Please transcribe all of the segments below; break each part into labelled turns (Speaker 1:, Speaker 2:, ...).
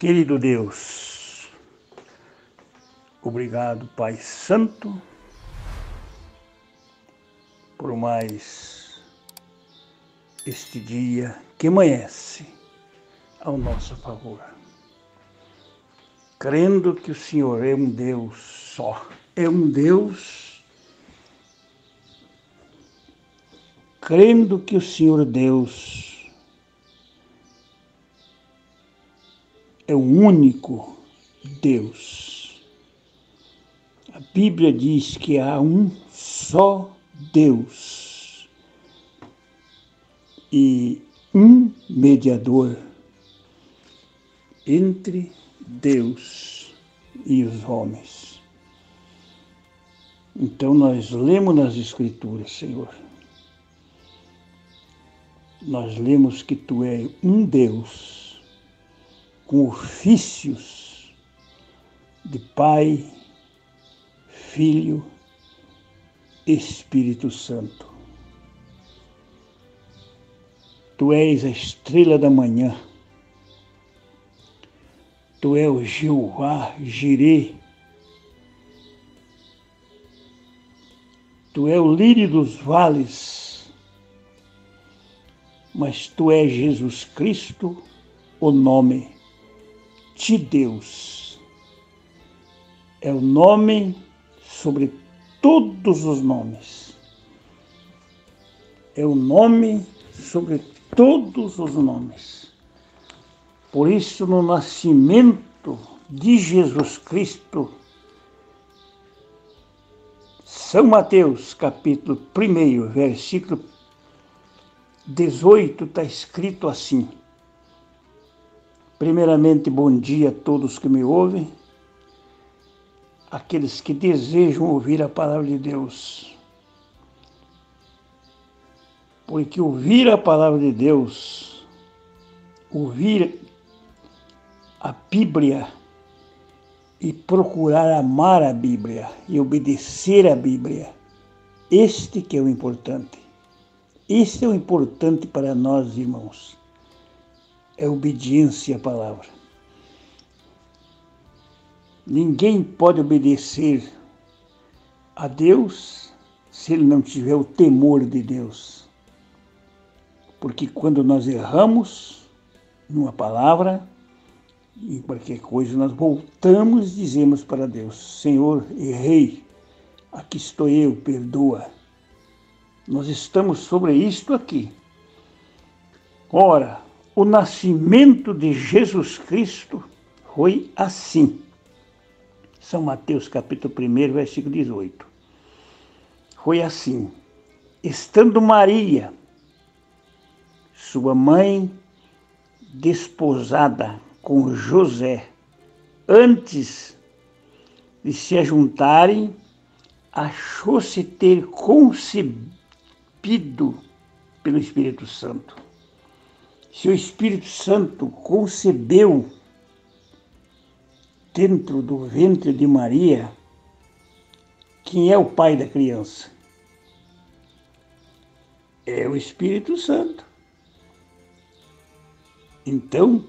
Speaker 1: Querido Deus, obrigado, Pai Santo, por mais este dia que amanhece ao nosso favor. Crendo que o Senhor é um Deus só, crendo que o Senhor Deus é o único Deus. A Bíblia diz que há um só Deus e um mediador entre Deus e os homens. Então nós lemos nas Escrituras, Senhor. Nós lemos que Tu és um Deus com ofícios de Pai, Filho, Espírito Santo. Tu és a estrela da manhã. Tu és o Jeová Jireh. Tu és o lírio dos vales. Mas Tu és Jesus Cristo, o nome de Deus. É o nome sobre todos os nomes. É o nome sobre todos os nomes. Por isso, no nascimento de Jesus Cristo, São Mateus, capítulo 1, versículo 18, está escrito assim. Primeiramente, bom dia a todos que me ouvem, aqueles que desejam ouvir a palavra de Deus. Porque ouvir a palavra de Deus, ouvir a Bíblia e procurar amar a Bíblia e obedecer a Bíblia, este que é o importante. Este é o importante para nós, irmãos. É obediência à palavra. Ninguém pode obedecer a Deus se ele não tiver o temor de Deus. Porque quando nós erramos numa palavra, em qualquer coisa, nós voltamos e dizemos para Deus: Senhor, errei, aqui estou eu, perdoa. Nós estamos sobre isto aqui. Ora, o nascimento de Jesus Cristo foi assim. São Mateus, capítulo 1, versículo 18. Foi assim. Estando Maria, sua mãe, desposada com José, antes de se ajuntarem, achou-se ter concebido pelo Espírito Santo. Se o Espírito Santo concebeu dentro do ventre de Maria, quem é o pai da criança? É o Espírito Santo. Então,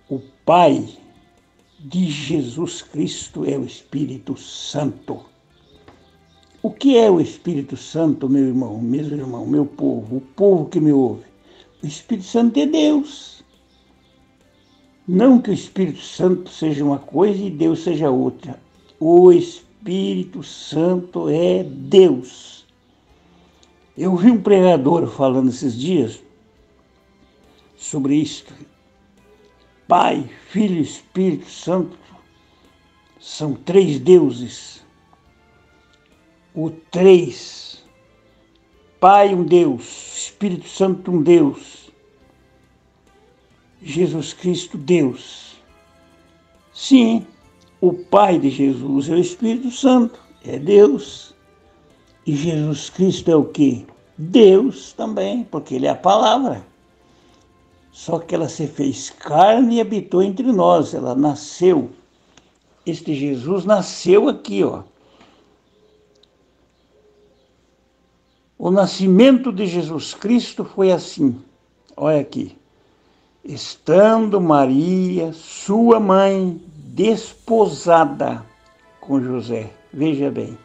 Speaker 1: o Pai de Jesus Cristo é o Espírito Santo. O que é o Espírito Santo, meu irmão, meu povo, o povo que me ouve? O Espírito Santo é Deus. Não que o Espírito Santo seja uma coisa e Deus seja outra. O Espírito Santo é Deus. Eu vi um pregador falando esses dias sobre isto. Pai, Filho e Espírito Santo são três deuses. O três. Pai, um Deus. Espírito Santo, um Deus. Jesus Cristo, Deus. Sim, o Pai de Jesus é o Espírito Santo, é Deus. E Jesus Cristo é o quê? Deus também, porque Ele é a palavra. Só que ela se fez carne e habitou entre nós, ela nasceu. Este Jesus nasceu aqui, ó. O nascimento de Jesus Cristo foi assim. Olha aqui. estando Maria, sua mãe, desposada com José. Veja bem,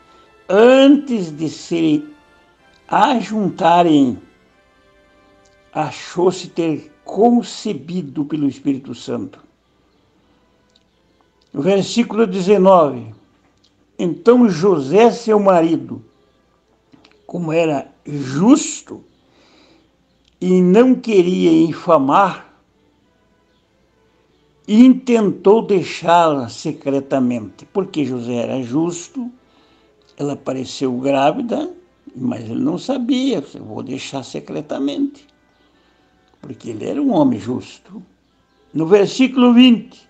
Speaker 1: antes de se ajuntarem, achou-se ter concebido pelo Espírito Santo. No versículo 19, então José, seu marido, como era justo e não queria infamar, intentou deixá-la secretamente. Porque José era justo, ela apareceu grávida, mas ele não sabia, eu vou deixar secretamente, porque ele era um homem justo. No versículo 20,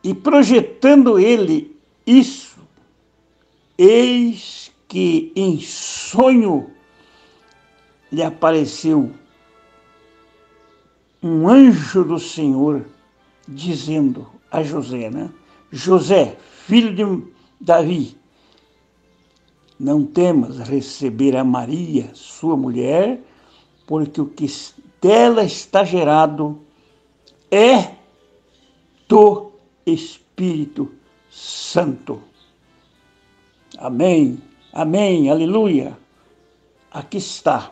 Speaker 1: e projetando ele isso, eis que em sonho lhe apareceu um anjo do Senhor, dizendo a José, né? José, filho de Davi, não temas receber a Maria, sua mulher, porque o que dela está gerado é do Espírito Santo. Amém, amém, aleluia. Aqui está.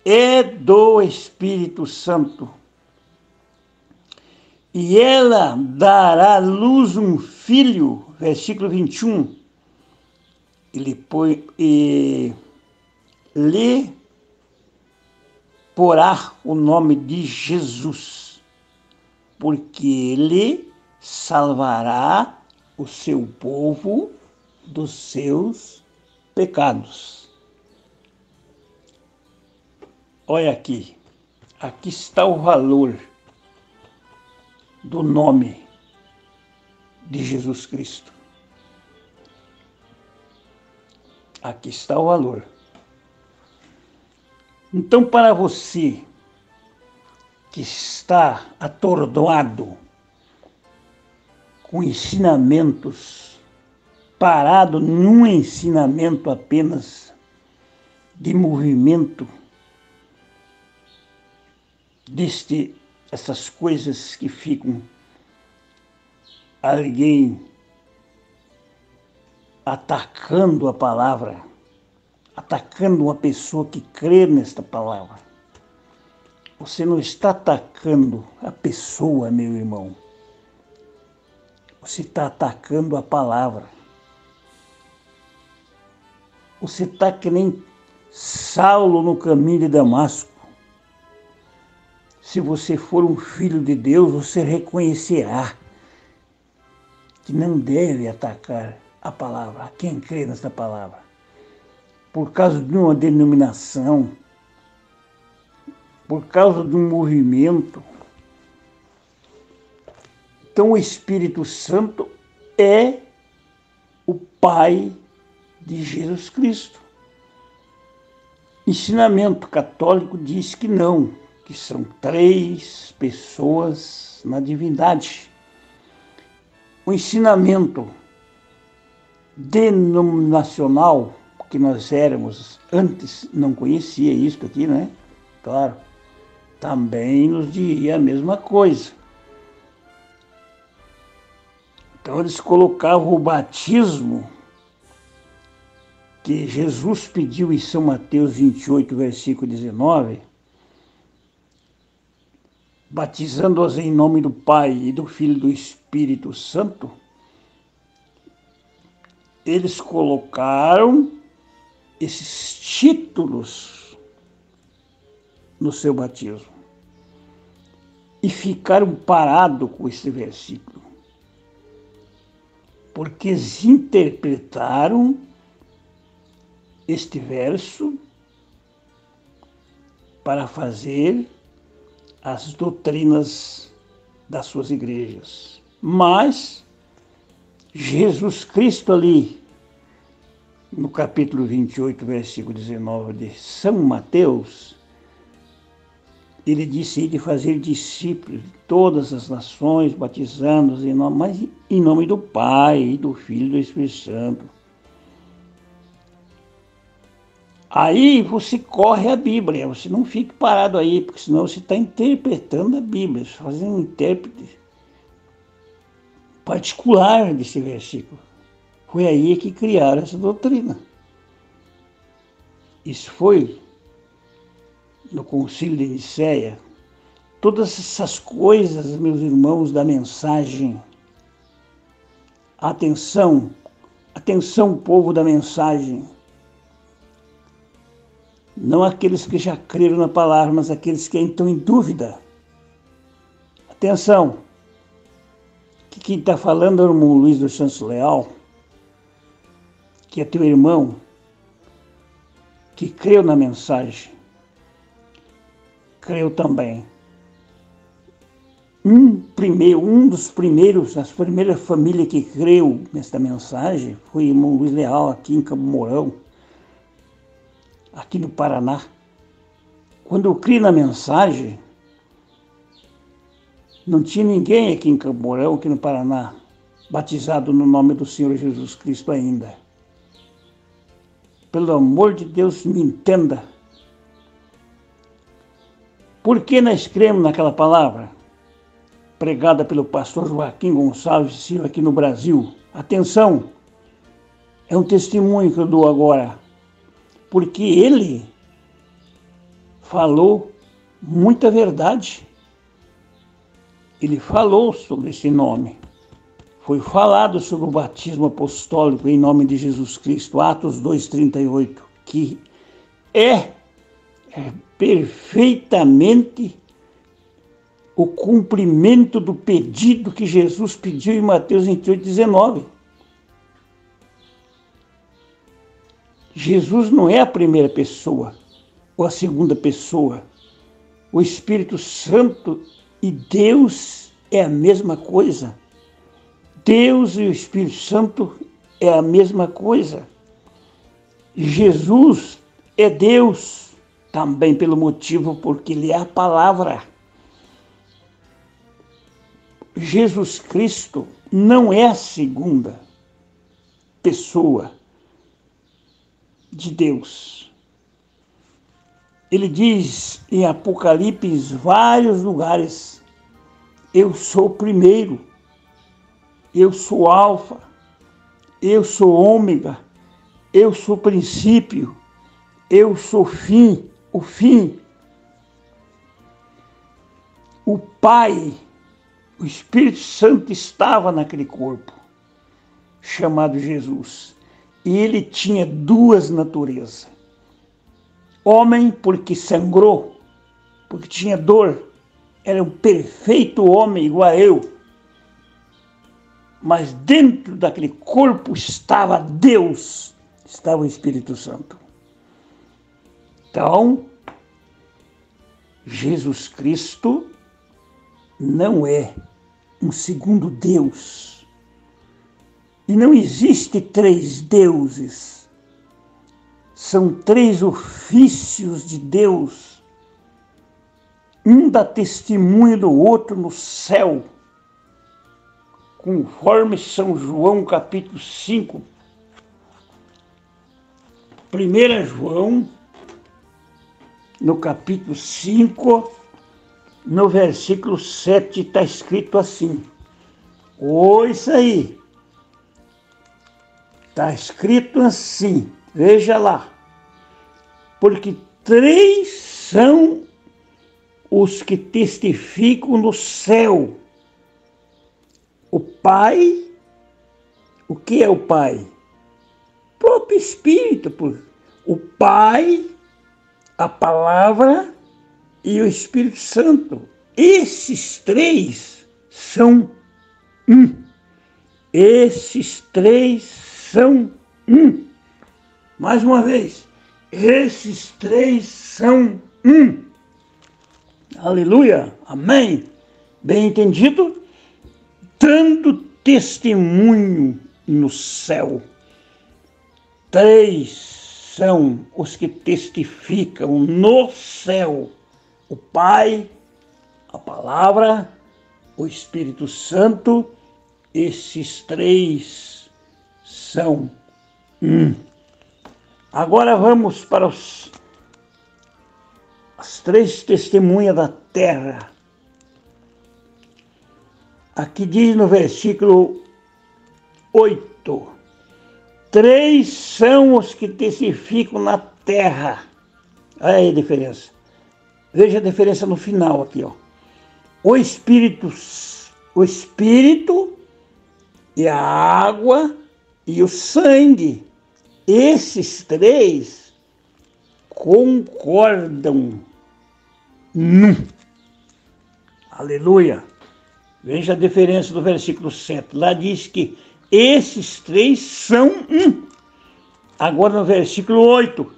Speaker 1: É do Espírito Santo. E ela dará à luz um filho, versículo 21. E lhe porá o nome de Jesus, porque ele salvará o seu povo dos seus pecados. Olha aqui está o valor do nome de Jesus Cristo. Aqui está o valor. Então, para você que está atordoado com ensinamentos, parado num ensinamento apenas de movimento, essas coisas que ficam alguém atacando a palavra, atacando uma pessoa que crê nesta palavra. Você não está atacando a pessoa, meu irmão. Você está atacando a palavra. Você está que nem Saulo no caminho de Damasco. Se você for um filho de Deus, você reconhecerá que não deve atacar a palavra, a quem crê nessa palavra, por causa de uma denominação, por causa de um movimento. Então o Espírito Santo é o Pai de Jesus Cristo. Ensinamento católico diz que não, que são 3 pessoas na divindade. O ensinamento denominacional, que nós éramos antes, não conhecia isso aqui, né? Claro, também nos diria a mesma coisa. Então eles colocavam o batismo que Jesus pediu em São Mateus 28, versículo 19, batizando-os em nome do Pai e do Filho e do Espírito Santo. Eles colocaram esses títulos no seu batismo e ficaram parados com esse versículo, porque eles interpretaram este verso para fazer as doutrinas das suas igrejas. Mas Jesus Cristo ali, no capítulo 28, versículo 19 de São Mateus, ele disse de fazer discípulos de todas as nações, batizando-os em nome do Pai, do Filho e do Espírito Santo. Aí você corre a Bíblia, você não fique parado aí, porque senão você está interpretando a Bíblia, fazendo um intérprete particular desse versículo. Foi aí que criaram essa doutrina. Isso foi no Concílio de Nicéia. Todas essas coisas, meus irmãos, da mensagem. Atenção, atenção, povo da mensagem. Não aqueles que já creram na palavra, mas aqueles que estão em dúvida. Atenção, que quem está falando é o irmão Luiz dos Santos Leal, que é teu irmão, que creu na mensagem. Creu também. As primeiras famílias que creu nesta mensagem foi o irmão Luiz Leal, aqui em Campo Mourão, aqui no Paraná. Quando eu criei na mensagem, não tinha ninguém aqui em Campo Mourão, aqui no Paraná, batizado no nome do Senhor Jesus Cristo ainda. Pelo amor de Deus, me entenda. Por que nós cremos naquela palavra pregada pelo pastor Joaquim Gonçalves Silva aqui no Brasil? Atenção, é um testemunho que eu dou agora, porque ele falou muita verdade. Ele falou sobre esse nome. Foi falado sobre o batismo apostólico em nome de Jesus Cristo, Atos 2,38, que é perfeitamente o cumprimento do pedido que Jesus pediu em Mateus 28,19. Jesus não é a primeira pessoa ou a segunda pessoa. O Espírito Santo e Deus é a mesma coisa. Deus e o Espírito Santo é a mesma coisa. Jesus é Deus também pelo motivo porque Ele é a palavra. Jesus Cristo não é a segunda pessoa de Deus. Ele diz em Apocalipse, vários lugares, eu sou o primeiro, eu sou alfa, eu sou ômega, eu sou o princípio, eu sou o fim. O Pai, o Espírito Santo estava naquele corpo, chamado Jesus. E ele tinha duas naturezas. Homem, porque sangrou, porque tinha dor. Era um perfeito homem, igual a eu. Mas dentro daquele corpo estava Deus, estava o Espírito Santo. Então, Jesus Cristo não é um segundo Deus. E não existe três deuses. São três ofícios de Deus. Um dá testemunho do outro no céu. Conforme São João capítulo 5. 1 João, no capítulo 5, no versículo 7, está escrito assim. Isso aí. Está escrito assim, veja lá. Porque três são os que testificam no céu. O Pai, o que é o Pai? O próprio Espírito. O Pai, a Palavra e o Espírito Santo. Esses três são um. Esses três são um. Mais uma vez, esses três são um. Aleluia, amém. Bem entendido? Dando testemunho no céu. Três são os que testificam no céu. O Pai, a Palavra, o Espírito Santo. Esses três são um. Agora vamos para as 3 testemunhas da terra. Aqui diz no versículo 8: 3 são os que testificam na terra. Olha aí a diferença. Veja a diferença no final aqui, ó. O Espírito e a água e o sangue. Esses 3 concordam num. Aleluia. Veja a diferença do versículo 7. Lá diz que esses 3 são um. Agora no versículo 8,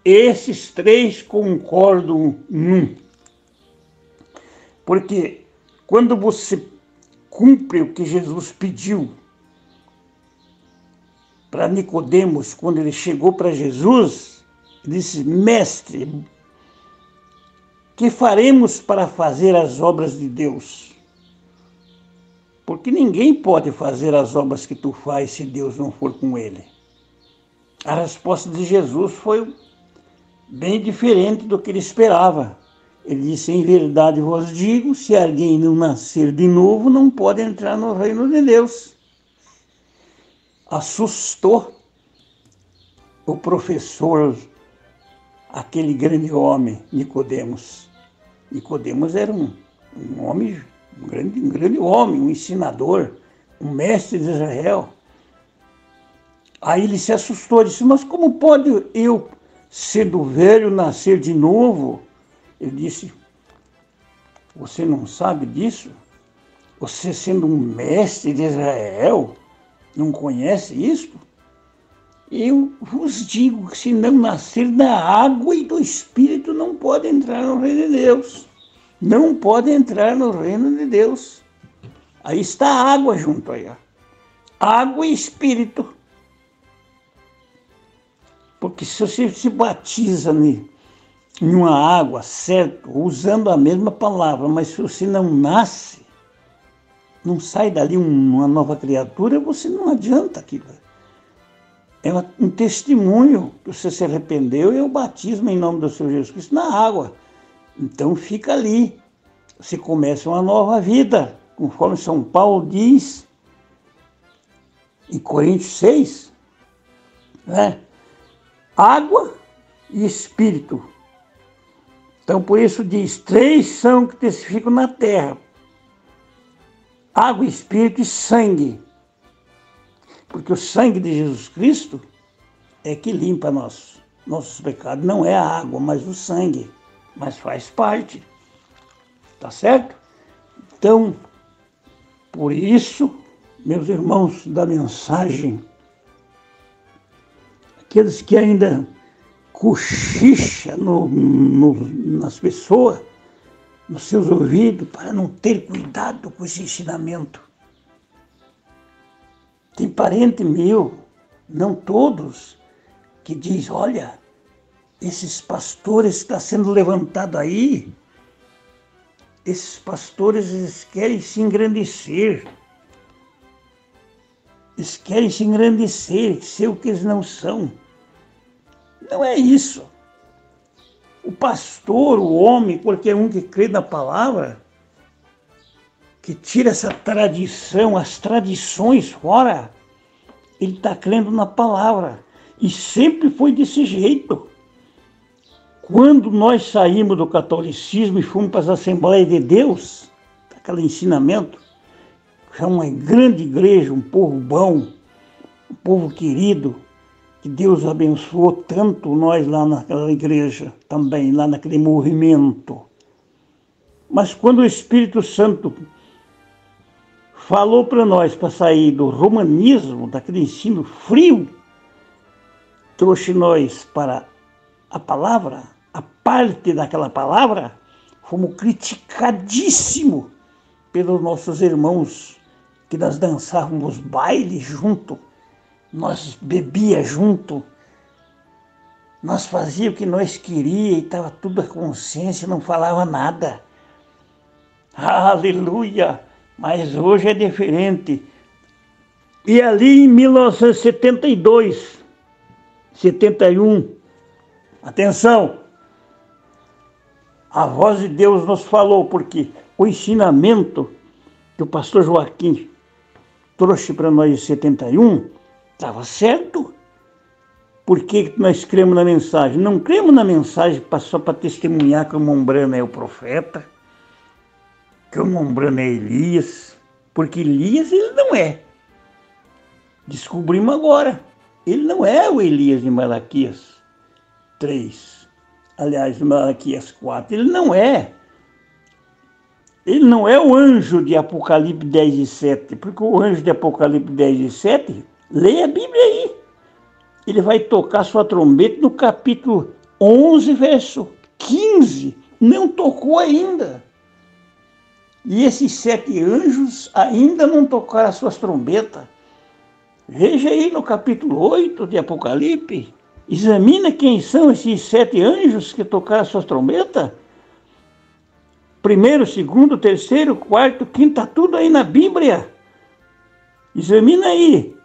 Speaker 1: esses 3 concordam num. Porque quando você cumpre o que Jesus pediu para Nicodemos, quando ele chegou para Jesus, ele disse: Mestre, que faremos para fazer as obras de Deus? Porque ninguém pode fazer as obras que tu faz se Deus não for com ele. A resposta de Jesus foi bem diferente do que ele esperava. Ele disse: em verdade vos digo, se alguém não nascer de novo, não pode entrar no reino de Deus. Assustou o professor, aquele grande homem, Nicodemos. Nicodemos era um homem, um grande homem, um ensinador, um mestre de Israel. Aí ele se assustou, disse: mas como pode eu, sendo velho, nascer de novo? Ele disse: você não sabe disso? Você, sendo um mestre de Israel, não conhece isso? Eu vos digo que se não nascer da água e do Espírito, não pode entrar no reino de Deus. Não pode entrar no reino de Deus. Aí está a água junto aí, ó. Água e Espírito. Porque se você se batiza em uma água, certo, usando a mesma palavra, mas se você não nasce, não sai dali uma nova criatura, você não adianta aquilo. É um testemunho que você se arrependeu e o batismo em nome do Senhor Jesus Cristo na água. Então fica ali. Você começa uma nova vida, conforme São Paulo diz em Coríntios 6, né? Água e Espírito. Então por isso diz: 3 são que testificam na terra: água, Espírito e sangue. Porque o sangue de Jesus Cristo é que limpa nossos pecados. Não é a água, mas o sangue. Mas faz parte. Tá certo? Então, por isso, meus irmãos da mensagem, aqueles que ainda cochicham nas pessoas, nos seus ouvidos, para não ter cuidado com esse ensinamento. Tem parente meu, não todos, que diz: olha, esses pastores que estão sendo levantados aí, esses pastores, eles querem se engrandecer. Eles querem se engrandecer, ser o que eles não são. Não é isso. O pastor, o homem, qualquer um que crê na palavra, que tira essa tradição, as tradições fora, ele está crendo na palavra. E sempre foi desse jeito. Quando nós saímos do catolicismo e fomos para as Assembleias de Deus, aquele ensinamento, é uma grande igreja, um povo bom, um povo querido, que Deus abençoou tanto nós lá naquela igreja, também lá naquele movimento. Mas quando o Espírito Santo falou para nós para sair do romanismo, daquele ensino frio, trouxe nós para a palavra, a parte daquela palavra, fomos criticadíssimos pelos nossos irmãos, que nós dançávamos baile junto, nós bebíamos junto, nós fazíamos o que nós queríamos e estava tudo a consciência, não falava nada. Aleluia! Mas hoje é diferente. E ali em 1972, 71. Atenção! A voz de Deus nos falou, porque o ensinamento que o pastor Joaquim trouxe para nós em 71 estava certo. Por que nós cremos na mensagem? Não cremos na mensagem só para testemunhar que o Mombrana é o profeta, que o Mombrana é Elias, porque Elias ele não é. Descobrimos agora. Ele não é o Elias de Malaquias 3. Aliás, de Malaquias 4. Ele não é. Ele não é o anjo de Apocalipse 10 e 7. Porque o anjo de Apocalipse 10 e 7, leia a Bíblia aí. Ele vai tocar sua trombeta no capítulo 11, verso 15. Não tocou ainda. E esses 7 anjos ainda não tocaram as suas trombetas. Veja aí no capítulo 8 de Apocalipse. Examina quem são esses 7 anjos que tocaram as suas trombetas. Primeiro, segundo, terceiro, quarto, quinto, está tudo aí na Bíblia. Examina aí.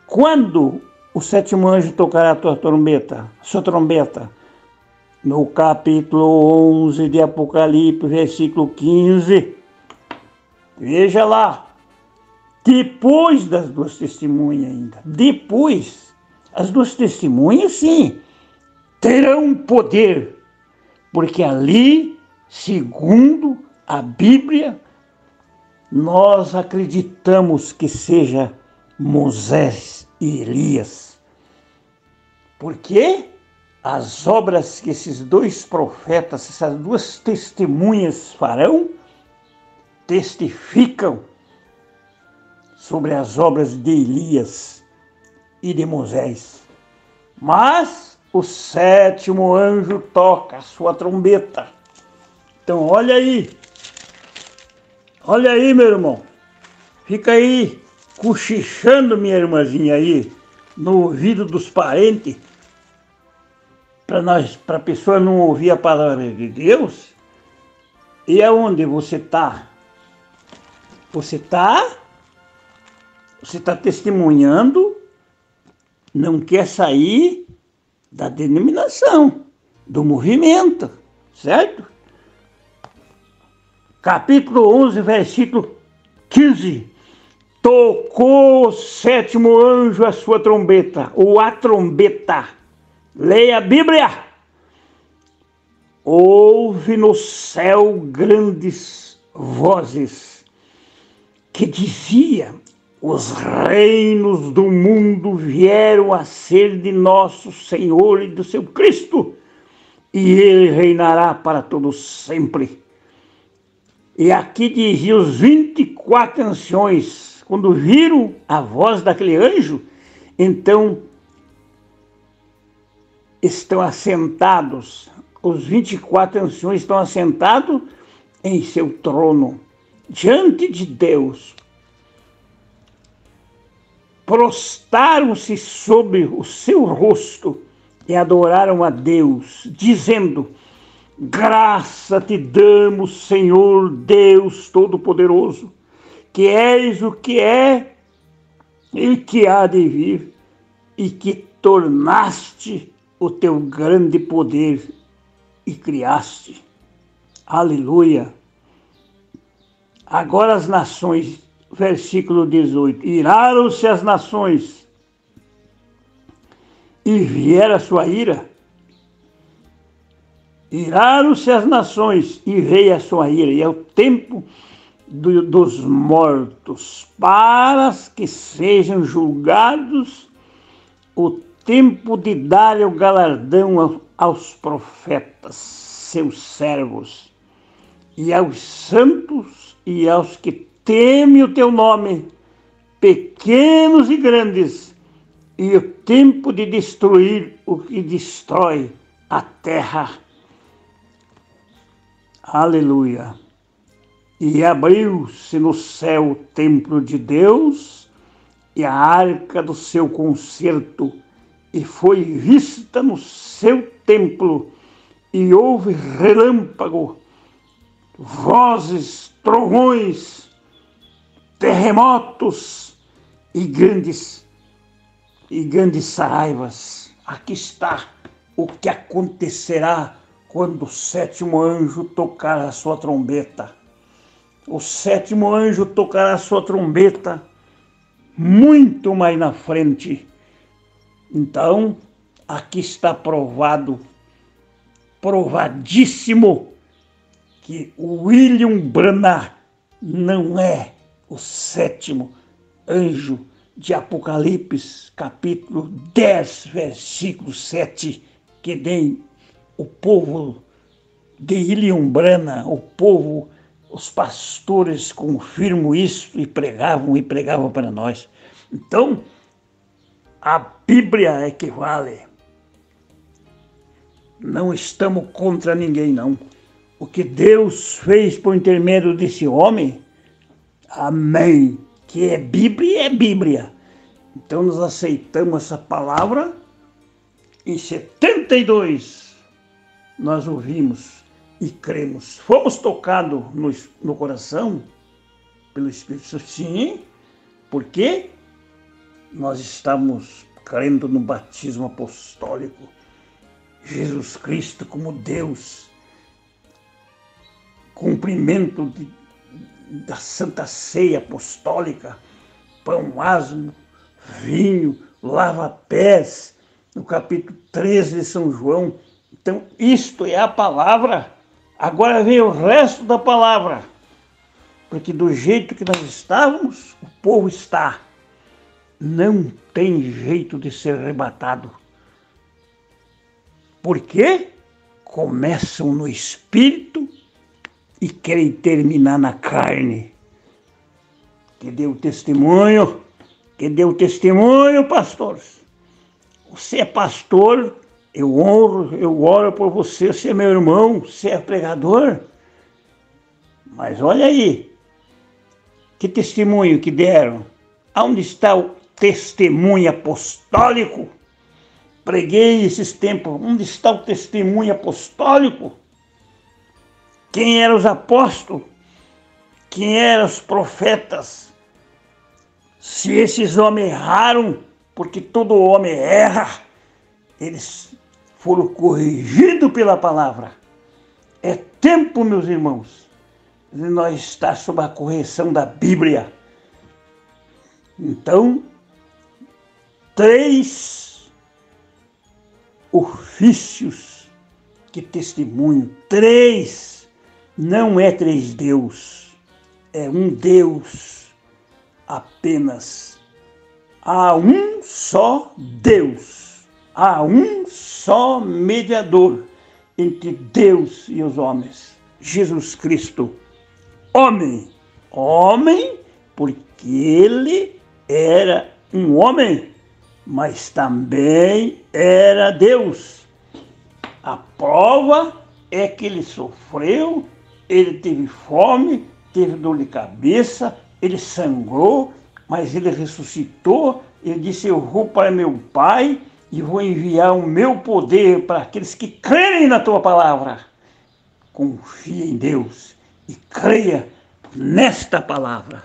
Speaker 1: Quando o 7º anjo tocará a sua trombeta? No capítulo 11 de Apocalipse, versículo 15. Veja lá. Depois das 2 testemunhas ainda. Depois, as 2 testemunhas, sim, terão poder. Porque ali, segundo a Bíblia, nós acreditamos que seja Moisés e Elias. Porque as obras que esses 2 profetas, essas 2 testemunhas farão, testificam sobre as obras de Elias e de Moisés. Mas o 7º anjo toca a sua trombeta. Então olha aí, meu irmão, fica aí cochichando, minha irmãzinha aí, no ouvido dos parentes, para a pessoa não ouvir a palavra de Deus. E aonde você está? Você está testemunhando, não quer sair da denominação, do movimento, certo? Capítulo 11, versículo 15. Tocou o 7º anjo a sua trombeta, ou a trombeta. Leia a Bíblia. Houve no céu grandes vozes que dizia: os reinos do mundo vieram a ser de nosso Senhor e do seu Cristo, e ele reinará para todos sempre. E aqui dizia os 24 anciões, quando viram a voz daquele anjo, então estão assentados, os 24 anciões estão assentados em seu trono, diante de Deus. Prostaram-se sobre o seu rosto e adoraram a Deus, dizendo: graça te damos, Senhor Deus Todo-Poderoso, que és o que é e que há de vir, e que tornaste o teu grande poder e criaste. Aleluia! Agora as nações, versículo 18, iraram-se as nações e viera a sua ira. Iraram-se as nações e veio a sua ira, e é o tempo dos mortos, para que sejam julgados, o tempo de dar o galardão aos profetas, seus servos, e aos santos e aos que temem o teu nome, pequenos e grandes, e o tempo de destruir o que destrói a terra. Aleluia! E abriu-se no céu o templo de Deus e a arca do seu concerto, e foi vista no seu templo, e houve relâmpago, vozes, trovões, terremotos e grandes e grandes saraivas. Aqui está o que acontecerá quando o sétimo anjo tocar a sua trombeta. O sétimo anjo tocará a sua trombeta muito mais na frente. Então, aqui está provado, provadíssimo, que o William Branham não é o sétimo anjo de Apocalipse, capítulo 10, versículo 7, que nem o povo de William Branham, o povo, os pastores confirmam isso e pregavam para nós. Então, a Bíblia é que vale. Não estamos contra ninguém, não. O que Deus fez por intermédio desse homem, amém, que é Bíblia, é Bíblia. Então nós aceitamos essa palavra. Em 72 nós ouvimos e cremos. Fomos tocados no coração pelo Espírito Santo, sim, porque nós estamos crendo no batismo apostólico. Jesus Cristo como Deus, cumprimento da Santa Ceia Apostólica, pão asmo, vinho, lava-pés, no capítulo 13 de São João. Então, isto é a palavra. Agora vem o resto da palavra, porque do jeito que nós estávamos, o povo está. Não tem jeito de ser arrebatado. Por quê? Começam no espírito e querem terminar na carne. Que deu testemunho, pastor. Você é pastor, eu honro, eu oro por você, você é meu irmão, você é pregador. Mas olha aí, que testemunho que deram. Onde está o testemunho apostólico? Preguei esses tempos. Onde está o testemunho apostólico? Quem eram os apóstolos? Quem eram os profetas? Se esses homens erraram, porque todo homem erra, eles foram corrigidos pela palavra. É tempo, meus irmãos, de nós estar sob a correção da Bíblia. Então, 3 ofícios que testemunho. 3, não é 3 Deus, é um Deus apenas. Há um só Deus, há um só mediador entre Deus e os homens, Jesus Cristo, homem, porque ele era um homem, mas também era Deus. A prova é que ele sofreu, ele teve fome, teve dor de cabeça, ele sangrou, mas ele ressuscitou. Ele disse: eu vou para meu Pai e vou enviar o meu poder para aqueles que crerem na tua palavra. Confie em Deus e creia nesta palavra.